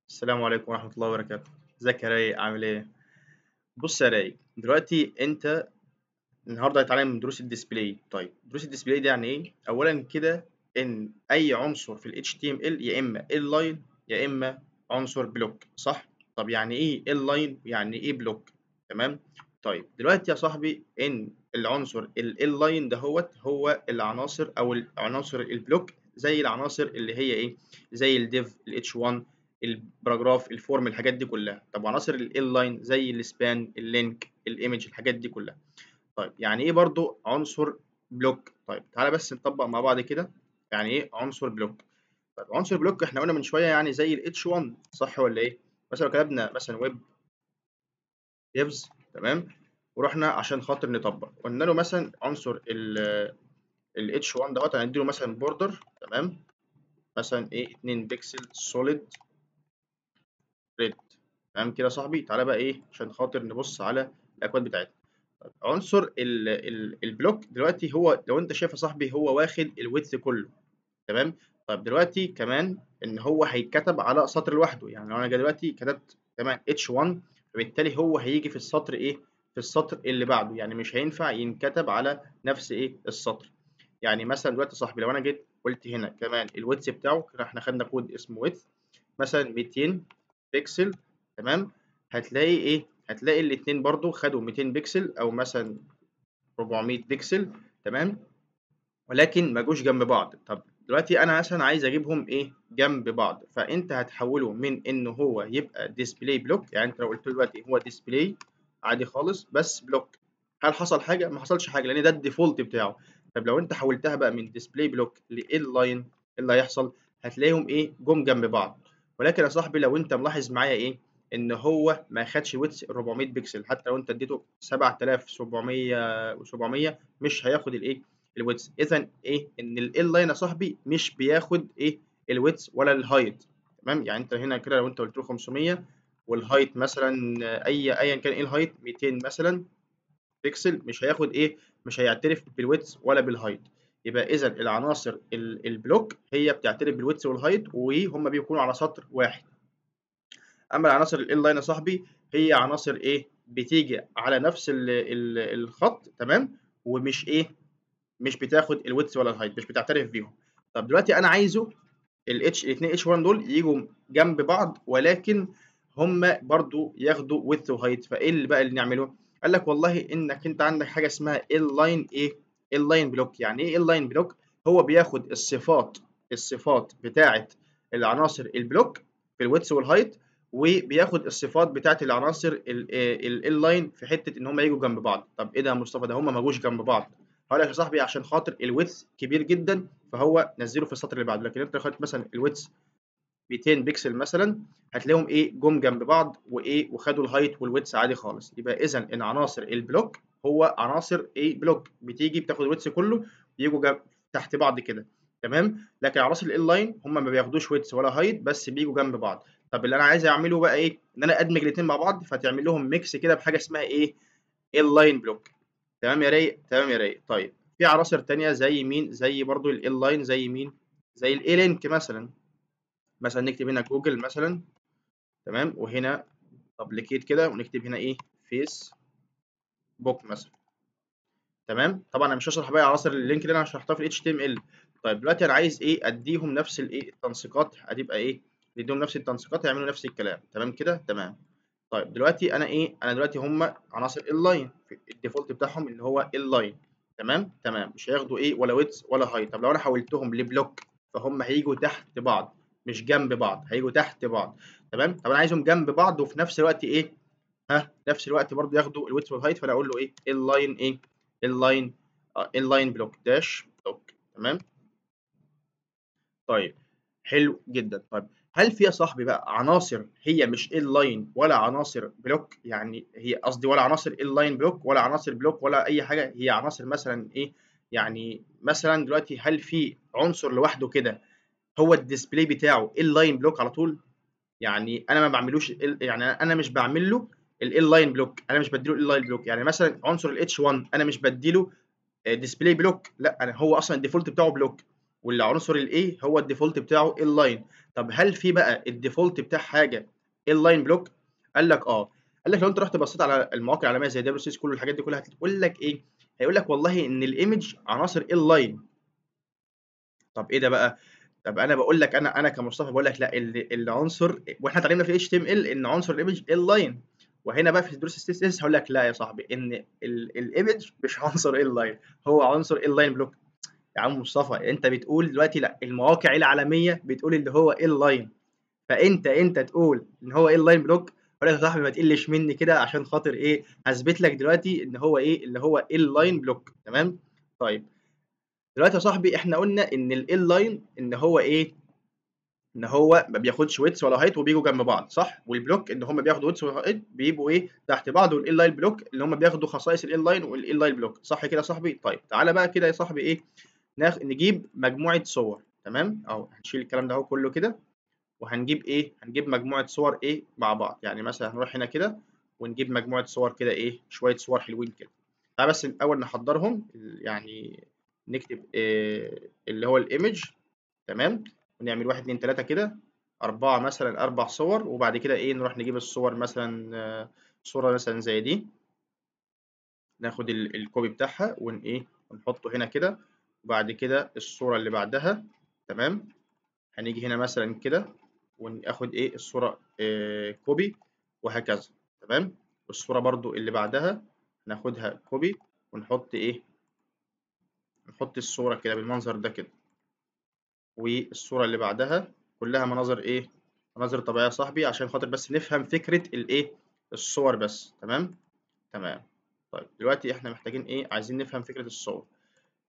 السلام عليكم ورحمة الله وبركاته. ازيك يا رايق عامل ايه؟ بص يا رايق، دلوقتي انت النهارده هتتعلم من دروس الديسبلاي. طيب دروس الديسبلاي دي يعني ايه؟ اولا كده ان اي عنصر في ال HTML يا اما inline يا اما عنصر بلوك، صح؟ طب يعني ايه inline يعني ايه بلوك؟ تمام؟ طيب دلوقتي يا صاحبي ان العنصر اللاين هو العناصر او العناصر البلوك، زي العناصر اللي هي ايه؟ زي الديف، الاتش 1، الباراجراف، الفورم، الحاجات دي كلها. طب عناصر اللاين زي السبان، اللينك، الايمج، الحاجات دي كلها. طيب يعني ايه برضو عنصر بلوك؟ طيب تعالى بس نطبق مع بعض كده. يعني ايه عنصر بلوك؟ طيب عنصر بلوك احنا قلنا من شويه يعني زي الاتش 1، صح ولا ايه؟ مثلا لو كتبنا مثلا ويب ديفز، تمام، ورحنا عشان خاطر نطبق قلنا له مثلا عنصر الاتش 1 هنديله مثلا بوردر، تمام، مثلا ايه 2 بكسل سوليد ريد. تمام كده يا صاحبي. تعالى بقى ايه عشان خاطر نبص على الاكواد بتاعتنا. عنصر البلوك دلوقتي هو لو انت شايف يا صاحبي هو واخد الويدث كله، تمام. طيب دلوقتي كمان ان هو هيتكتب على سطر لوحده، يعني لو انا دلوقتي كتبت كمان H1 فبالتالي هو هيجي في السطر ايه؟ في السطر اللي بعده، يعني مش هينفع ينكتب على نفس ايه السطر. يعني مثلا دلوقتي يا صاحبي لو انا جيت قلت هنا كمان الويدث بتاعه كده، احنا خدنا كود اسمه ويدث مثلا 200 بكسل، تمام. هتلاقي ايه؟ هتلاقي الاتنين برضو خدوا 200 بكسل او مثلا 400 بكسل، تمام، ولكن ما جوش جنب بعض. طب دلوقتي انا مثلا عايز اجيبهم ايه جنب بعض، فانت هتحوله من ان هو يبقى ديسبلاي بلوك. يعني انت لو قلت له دلوقتي هو ديسبلاي عادي خالص بس بلوك، هل حصل حاجه؟ ما حصلش حاجه لان ده الديفولت بتاعه. طب لو انت حولتها بقى من ديسبلاي بلوك لاين، ايه اللي هيحصل؟ هتلاقيهم ايه جم جنب بعض. ولكن يا صاحبي لو انت ملاحظ معايا ايه، ان هو ما خدش ويدث 400 بكسل، حتى لو انت اديته 7700 و700 مش هياخد الايه الويدث. اذا ايه ان ال لاين يا صاحبي مش بياخد ايه الويدث ولا الهايت، تمام. يعني انت هنا كده لو انت قلت له 500 والهايت مثلا ايا كان ايه الهايت 200 مثلا بيكسل، مش هياخد ايه، مش هيعترف بالويدث ولا بالهايت. يبقى اذا العناصر البلوك هي بتعترف بالويدث والهايت وهم بيكونوا على سطر واحد. اما العناصر ال لاين يا صاحبي هي عناصر ايه بتيجي على نفس الخط، تمام، ومش ايه مش بتاخد الويدث ولا الهايت، مش بتعترف بيهم. طب دلوقتي انا عايزه الاثنين اتش 1 دول يجوا جنب بعض، ولكن هم برضو ياخدوا ويدث وهايت. فايه اللي بقى اللي نعمله؟ قال لك والله انك انت عندك حاجه اسمها اللاين ايه اللاين بلوك. يعني ايه اللاين بلوك؟ هو بياخد الصفات بتاعه العناصر البلوك في الويدث والهايت، وبياخد الصفات بتاعه العناصر اللاين في حته ان هم يجوا جنب بعض. طب ايه ده يا مصطفى؟ ده هم ما جوش جنب بعض. هقول لك يا صاحبي عشان خاطر الويدث كبير جدا فهو نزله في السطر اللي بعده. لكن انت لو خدت مثلا الويدث 200 بكسل مثلا هتلاقيهم ايه جم جنب بعض وايه وخدوا الهايت والويدث عادي خالص. يبقى اذا ان عناصر البلوك هو عناصر ايه بلوك بتيجي بتاخد الويدث كله ويجوا تحت بعض كده، تمام. لكن عناصر اللاين هم ما بياخدوش ويدث ولا هايت بس بيجوا جنب بعض. طب اللي انا عايز اعمله بقى ايه؟ ان انا ادمج الاثنين مع بعض، فتعمل لهم ميكس كده بحاجه اسمها ايه اللاين بلوك. تمام يا رايق، تمام يا رايق. طيب في عناصر تانية زي مين؟ زي برضو ال لاين، زي مين؟ زي الاي لينك مثلا. مثلا نكتب هنا جوجل مثلا، تمام، وهنا دبليكيت كده ونكتب هنا ايه فيس بوك مثلا، تمام. طبعا انا مش هشرح بقى عناصر اللينك اللي انا شرحتها في ال HTML. طيب دلوقتي انا عايز ايه اديهم نفس الايه التنسيقات، هتبقى ايه نديهم نفس التنسيقات يعملوا نفس الكلام، تمام كده، تمام. طيب دلوقتي انا ايه انا دلوقتي هم عناصر اللاين الديفولت بتاعهم اللي هو اللاين، تمام تمام، مش هياخدوا ايه ولا ويدث ولا هايت. طب لو انا حولتهم لبلوك فهم هيجوا تحت بعض مش جنب بعض، هيجوا تحت بعض، تمام. طب انا عايزهم جنب بعض وفي نفس الوقت ايه نفس الوقت برضو ياخدوا الويدث والهايت، فانا اقول له ايه اللاين ايه اللاين اللاين بلوك داش بلوك، تمام. طيب حلو جدا. طيب هل في يا صاحبي بقى عناصر هي مش inline ولا عناصر بلوك؟ يعني هي قصدي ولا عناصر inline بلوك ولا عناصر بلوك ولا اي حاجه، هي عناصر مثلا ايه؟ يعني مثلا دلوقتي هل في عنصر لوحده كده هو الديسبلاي بتاعه inline بلوك على طول؟ يعني انا ما بعملوش يعني انا مش بعمل له اللاين بلوك، انا مش بديله اللاين بلوك. يعني مثلا عنصر الاتش 1 انا مش بديله ديسبلاي بلوك، لا انا هو اصلا الديفولت بتاعه بلوك. والعنصر الايه هو الديفولت بتاعه اللاين. طب هل في بقى الديفولت بتاع حاجه اللاين بلوك؟ قال لك اه. قال لك لو انت رحت بصيت على المواقع العالميه زي دبليو سي اس كل الحاجات دي كلها هتقول لك ايه؟ هيقول لك والله ان الايمج عناصر اللاين. طب ايه ده بقى؟ طب انا بقول لك، انا كمصطفى بقول لك لا، العنصر، واحنا اتعلمنا في اتش تي ام ال ان عنصر الايمج اللاين. وهنا بقى في دروس السي اس هقول لك لا يا صاحبي، ان الايمج مش عنصر اللاين، هو عنصر اللاين بلوك. يا عم مصطفى انت بتقول دلوقتي لا، المواقع العالميه بتقول اللي هو اللاين، فانت تقول ان هو اللاين بلوك. اقول لك يا صاحبي ما تقلش مني كده، عشان خاطر ايه؟ هثبت لك دلوقتي ان هو ايه اللي هو اللاين بلوك. تمام. طيب دلوقتي يا صاحبي احنا قلنا ان لاين ان هو ايه؟ ان هو ما بياخدش ويتس ولا هايت وبيجوا جنب بعض، صح؟ والبلوك ان هم بياخدوا ويتس وهايت بيبقوا ايه تحت بعض، لاين بلوك اللي هم بياخدوا خصائص لاين لاين بلوك، صح كده يا صاحبي؟ طيب تعالى بقى كده يا صاحبي ايه، نجيب مجموعه صور. تمام، اهو هنشيل الكلام ده اهو كله كده، وهنجيب ايه؟ هنجيب مجموعه صور ايه مع بعض. يعني مثلا هنروح هنا كده ونجيب مجموعه صور كده ايه، شويه صور حلوين كده. تعالى بس الاول نحضرهم، يعني نكتب إيه اللي هو الايمج. تمام، ونعمل 1 2 3 كده، 4 مثلا، 4 صور. وبعد كده ايه، نروح نجيب الصور مثلا صورة مثلا زي دي، ناخد الكوبي بتاعها ون ايه ونحطه هنا كده. وبعد كده الصورة اللي بعدها، تمام، هنيجي هنا مثلا كده وناخد ايه الصورة كوبي، وهكذا. تمام، والصورة برضو اللي بعدها ناخدها كوبي، ونحط ايه، نحط الصورة كده بالمنظر ده كده. والصورة اللي بعدها كلها مناظر ايه، مناظر طبيعية يا صاحبي، عشان خاطر بس نفهم فكرة الايه، الصور بس. تمام. تمام. طيب دلوقتي احنا محتاجين ايه، عايزين نفهم فكرة الصور.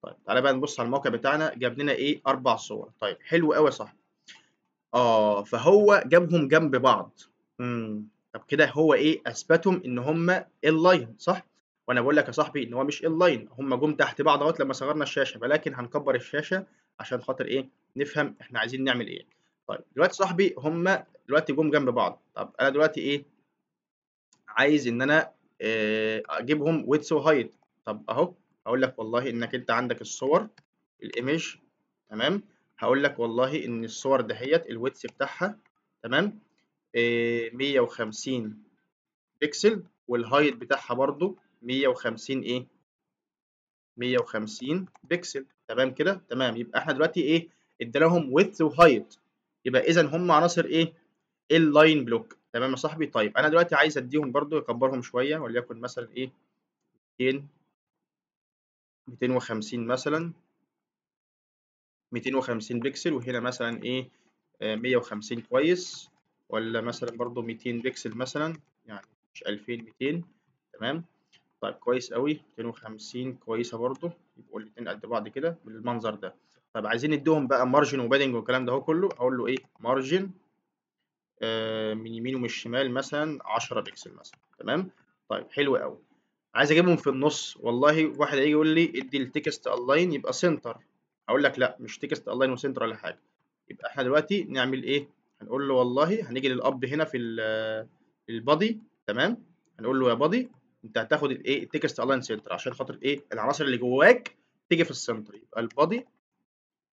طيب تعالى بقى نبص على الموقع بتاعنا، جاب لنا ايه 4 صور. طيب حلو قوي يا صاحبي. فهو جابهم جنب بعض. طب كده هو ايه اثبتهم ان هم اللاين، صح؟ وانا بقول لك يا صاحبي ان هو مش اللاين، هم جم تحت بعض اهوت لما صغرنا الشاشه، ولكن هنكبر الشاشه عشان خاطر ايه، نفهم احنا عايزين نعمل ايه. طيب دلوقتي صاحبي هم دلوقتي جم جنب بعض. طب انا دلوقتي ايه، عايز ان انا اجيبهم ويدث وهايت. طب اهو، هقول لك والله انك انت عندك الصور الايمج. تمام، هقول لك والله ان الصور دهيت الويدث بتاعها، تمام، 150 بكسل، والهايت بتاعها برضو 150 ايه، 150 بكسل. تمام كده، تمام. يبقى احنا دلوقتي ايه، اديناهم ويدث وهايت، يبقى اذا هم عناصر ايه، اللاين بلوك. تمام يا صاحبي. طيب انا دلوقتي عايز اديهم برضو اكبرهم شويه، وليكن مثلا ايه 200، 250 مثلا، 250 بكسل. وهنا مثلا ايه 150 كويس، ولا مثلا برضو 200 بكسل مثلا، يعني مش 2200. تمام. طيب كويس قوي، 250 كويسه برضو، يبقوا الاثنين قد بعض كده بالمنظر ده. طب عايزين نديهم بقى مارجن وبادنج والكلام ده هو كله، هقول له ايه مارجن من يمين ومن الشمال مثلا 10 بكسل مثلا. تمام. طيب حلو قوي. عايز اجيبهم في النص، والله واحد هيجي يقول لي ادي التكست الاين يبقى سنتر، اقول لك لا، مش تكست الاين وسنتر ولا حاجه. يبقى احنا دلوقتي نعمل ايه، هنقول له والله هنيجي للاب هنا في البادي. تمام، هنقول له يا بادي انت هتاخد الايه التكست الاين سنتر، عشان خاطر ايه العناصر اللي جواك تيجي في السنتر. يبقى البادي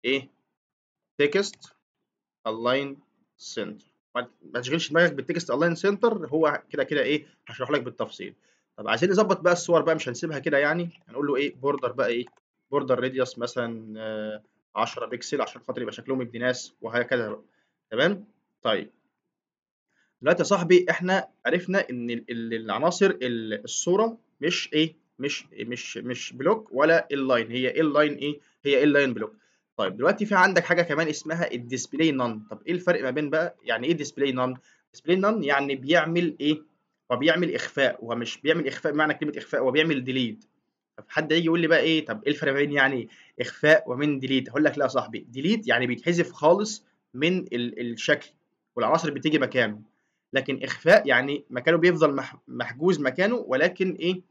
ايه تكست الاين سنتر. ما تشغلش دماغك بالتكست الاين سنتر، هو كده كده ايه هشرح لك بالتفصيل. طب عايزين نظبط بقى الصور بقى، مش هنسيبها كده يعني، هنقول له ايه بوردر بقى ايه، بوردر راديوس مثلا 10 بكسل، عشان خاطر يبقى شكلهم ابن ناس، وهكذا بقى. تمام. طيب دلوقتي يا صاحبي احنا عرفنا ان العناصر الصوره مش ايه، مش بلوك ولا اللاين، هي اللاين ايه، هي اللاين بلوك. طيب دلوقتي في عندك حاجه كمان اسمها الديسبلاي نون. طب ايه الفرق ما بين بقى، يعني ايه ديسبلاي نون؟ ديسبلاي نون يعني بيعمل ايه، هو بيعمل اخفاء. هو مش بيعمل اخفاء بمعنى كلمه اخفاء، هو بيعمل ديليت. طب حد يجي يقول لي بقى ايه، طب ايه الفرق ما بين يعني اخفاء ومن ديليت؟ هقول لك لا يا صاحبي، ديليت يعني بيتحذف خالص من الشكل والعناصر بتيجي مكانه، لكن اخفاء يعني مكانه بيفضل محجوز مكانه، ولكن ايه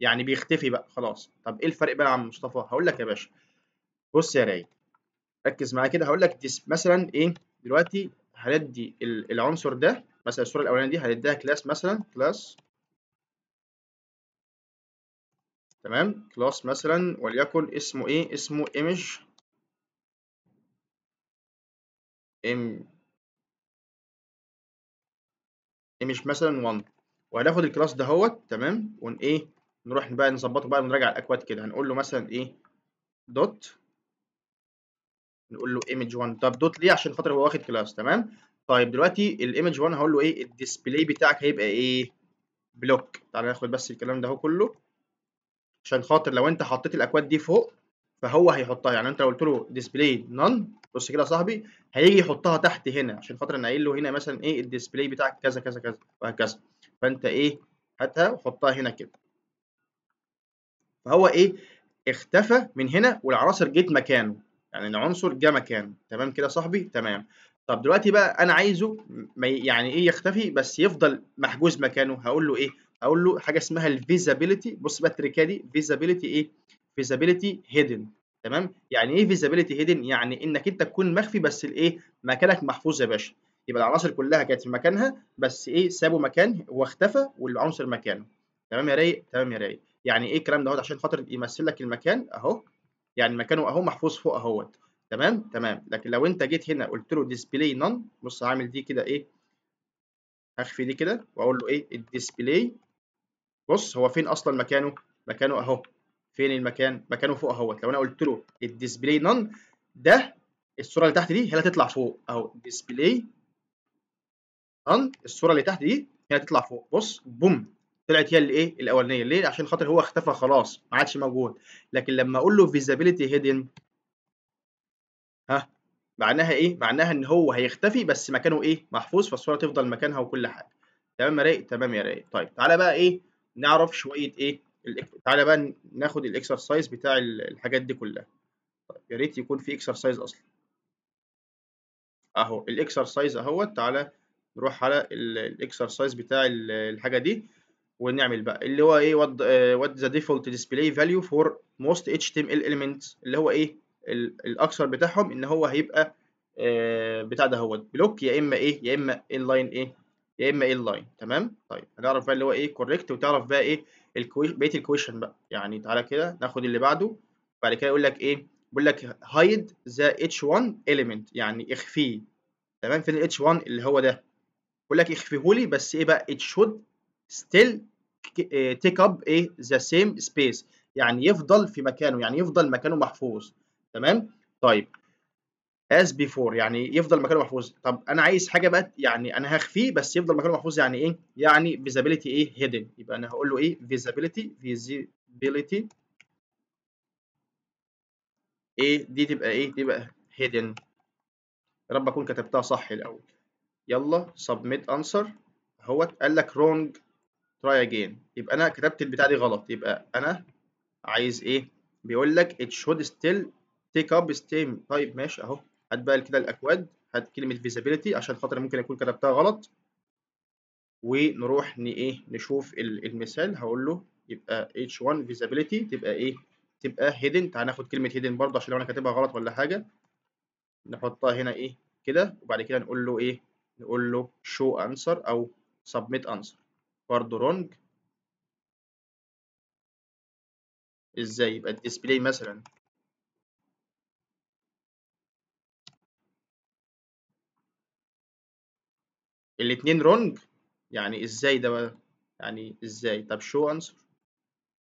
يعني بيختفي بقى خلاص. طب ايه الفرق بقى يا عم مصطفى؟ هقول لك يا باشا، بص يا راي، ركز معايا كده. هقول لك مثلا ايه، دلوقتي هندي العنصر ده مثلا، الصوره الاولانيه دي هنديها كلاس مثلا، كلاس. تمام، كلاس مثلا وليكن اسمه ايه، اسمه ايمج. ام ايمج مثلا 1، وهناخد الكلاس ده هوت تمام، ون ايه نروح بقى نظبطه بقى ونراجع الاكواد كده. هنقول له مثلا ايه دوت، نقول له ايمج 1. طب دوت ليه؟ عشان خاطر هو واخد كلاس تمام. طيب دلوقتي الايمج 1 هقول له ايه الديسبلاي بتاعك هيبقى ايه بلوك. تعالى ناخد بس الكلام ده اهو كله، عشان خاطر لو انت حطيت الاكواد دي فوق فهو هيحطها. يعني انت لو قلت له ديسبلاي نون، بص كده يا صاحبي، هيجي يحطها تحت هنا، عشان خاطر انا قايل له هنا مثلا ايه الديسبلاي بتاعك كذا كذا كذا وهكذا. فانت ايه هاتها وحطها هنا كده. فهو ايه اختفى من هنا والعناصر جت مكانه، يعني العنصر جه مكانه تمام كده يا صاحبي تمام. طب دلوقتي بقى انا عايزه يعني ايه يختفي بس يفضل محجوز مكانه. هقول له ايه؟ هقول له حاجه اسمها الفيزابيليتي. بص بقى التركه دي فيزابيليتي ايه فيزابيليتي هيدن تمام. يعني ايه فيزابيليتي هيدن؟ يعني انك انت تكون مخفي بس الايه مكانك محفوظ يا باشا. يبقى العناصر كلها كانت في مكانها بس ايه سابوا مكان واختفى والعنصر مكانه. تمام يا رايق تمام يا رايق. يعني ايه الكلام دوت؟ عشان خاطر يمثل لك المكان اهو، يعني مكانه اهو محفوظ فوق اهوت تمام تمام. لكن لو انت جيت هنا قلت له ديسبلاي نون، بص هعمل دي كده ايه، هخفي دي كده واقول له ايه الديسبلاي. بص هو فين اصلا مكانه؟ مكانه اهو. فين المكان؟ مكانه فوق اهوت. لو انا قلت له الديسبلاي نون ده، الصوره اللي تحت دي هي اللي هتطلع فوق اهو. ديسبلاي نون، الصوره اللي تحت دي هي هتطلع فوق. بص بوم، طلعت هي اللي ايه الاولانيه. ليه؟ عشان خاطر هو اختفى خلاص ما عادش موجود. لكن لما اقول له فيزابيليتي هيدن، ها معناها ايه؟ معناها ان هو هيختفي بس مكانه ايه محفوظ، فالصوره تفضل مكانها وكل حاجه. تمام يا رايق تمام يا رايق. طيب تعالى بقى ايه نعرف شويه ايه تعالى بقى ناخد الاكسرسايز بتاع الحاجات دي كلها. طيب يا ريت يكون في اكسرسايز اصلا اهو. الاكسرسايز اهوت. تعالى نروح على الاكسرسايز بتاع الحاجه دي ونعمل بقى اللي هو ايه what the default display value for most HTML elements، اللي هو ايه الاكثر بتاعهم ان هو هيبقى بتاع ده هو بلوك، يا اما ايه يا اما inline ايه يا اما inline تمام. طيب هنعرف بقى اللي هو ايه correct، وتعرف بقى ايه بقيه الكويشن بقى. يعني تعالى كده ناخد اللي بعده. بعد كده يقول لك ايه؟ بيقول لك hide the h1 element، يعني اخفيه تمام. فين ال h1 اللي هو ده؟ بيقول لك اخفيه لي بس ايه بقى it should still take up ايه the same space، يعني يفضل في مكانه، يعني يفضل مكانه محفوظ تمام. طيب as before يعني يفضل مكانه محفوظ. طب انا عايز حاجه بقى، يعني انا هخفيه بس يفضل مكانه محفوظ، يعني ايه؟ يعني visibility ايه hidden. يبقى انا هقول له ايه visibility ايه دي تبقى ايه تبقى hidden. يا رب اكون كتبتها صح الاول. يلا submit answer اهوت. قال لك wrong try again، يبقى انا كتبت البتاع دي غلط. يبقى انا عايز ايه؟ بيقول لك it should still take up steam. طيب ماشي اهو. هات بقى كده الاكواد، هات كلمه visibility عشان خاطر ممكن اكون كتبتها غلط، ونروح ايه نشوف المثال. هقول له يبقى h1 visibility تبقى ايه تبقى hidden. تعال ناخد كلمه hidden برضه عشان لو انا كاتبها غلط ولا حاجه نحطها هنا ايه كده. وبعد كده نقول له ايه؟ نقول له show answer او submit answer. برضه wrong. ازاي يبقى الديسبلاي مثلا الاتنين wrong؟ يعني ازاي ده بقى؟ يعني ازاي؟ طب شو انسر.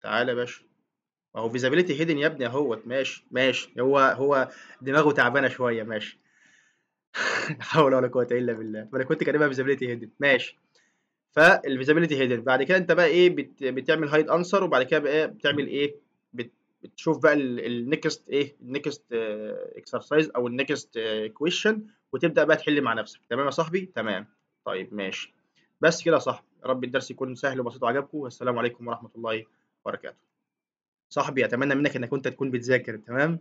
تعالى يا باشا، ما هو فيزابيليتي هيدن يا ابني اهوت. ماشي ماشي، هو دماغه تعبانه شويه ماشي. لا حول ولا قوه الا بالله. ما انا كنت كاتبها فيزابيليتي هيدن ماشي. فالفيزابيليتي هيدن بعد كده انت بقى ايه بتعمل هايد انسر، وبعد كده بقى ايه بتعمل ايه بتشوف بقى النكست ايه النكست اكسرسايز او النكست كويشن، وتبدا بقى تحل مع نفسك. تمام يا صاحبي تمام. طيب ماشي. بس كده يا صاحبي، يا رب الدرس يكون سهل وبسيط وعجبكم، والسلام عليكم ورحمه الله وبركاته. صاحبي اتمنى منك انك انت تكون بتذاكر تمام.